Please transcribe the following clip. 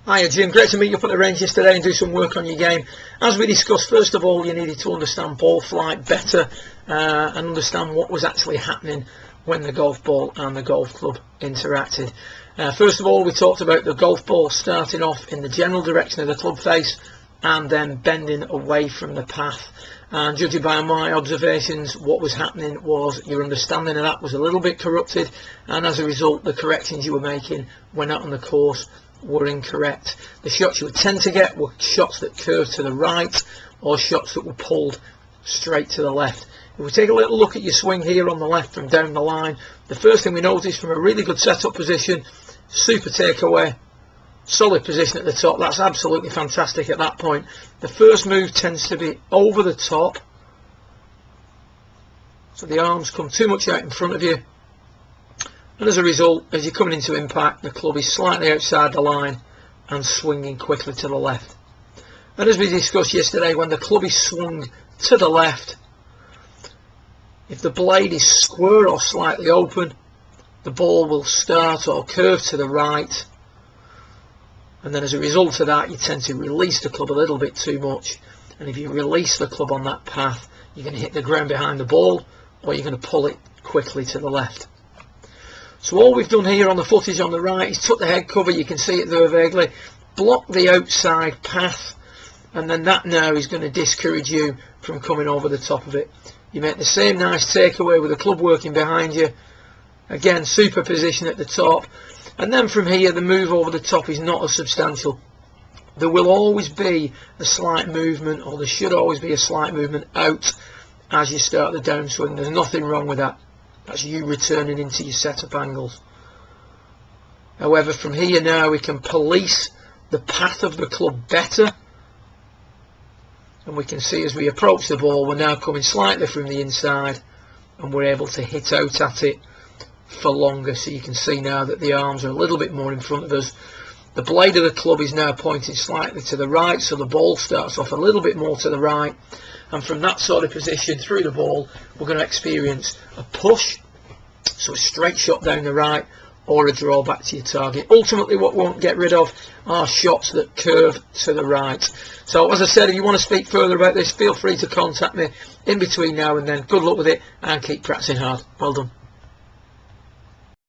Hiya Jim, great to meet you up at the range yesterday and do some work on your game. As we discussed, first of all you needed to understand ball flight better and understand what was actually happening when the golf ball and the golf club interacted. First of all, we talked about the golf ball starting off in the general direction of the club face and then bending away from the path. And judging by my observations, what was happening was your understanding of that was a little bit corrupted, and as a result the corrections you were making when out on the course were incorrect. The shots you would tend to get were shots that curved to the right or shots that were pulled straight to the left. If we take a little look at your swing here on the left from down the line, the first thing we notice from a really good setup position, super takeaway, solid position at the top, that's absolutely fantastic at that point. The first move tends to be over the top, so the arms come too much out in front of you, and as a result, as you're coming into impact, the club is slightly outside the line and swinging quickly to the left. And as we discussed yesterday, when the club is swung to the left, if the blade is square or slightly open, the ball will start or curve to the right, and then as a result of that you tend to release the club a little bit too much, and if you release the club on that path, you're going to hit the ground behind the ball or you're going to pull it quickly to the left. So all we've done here on the footage on the right is took the head cover, you can see it there vaguely, block the outside path, and then that now is going to discourage you from coming over the top of it. You make the same nice takeaway with the club working behind you, again super position at the top, and then from here the move over the top is not as substantial. There will always be a slight movement, or there should always be a slight movement out as you start the downswing. There's nothing wrong with that. That's you returning into your setup angles. However, from here now we can police the path of the club better, and we can see as we approach the ball we're now coming slightly from the inside and we're able to hit out at it for longer. So you can see now that the arms are a little bit more in front of us. The blade of the club is now pointing slightly to the right, so the ball starts off a little bit more to the right, and from that sort of position through the ball we're going to experience a push, so a straight shot down the right, or a draw back to your target. Ultimately what we won't get rid of are shots that curve to the right. So as I said, if you want to speak further about this, feel free to contact me in between now and then. Good luck with it and keep practicing hard. Well done.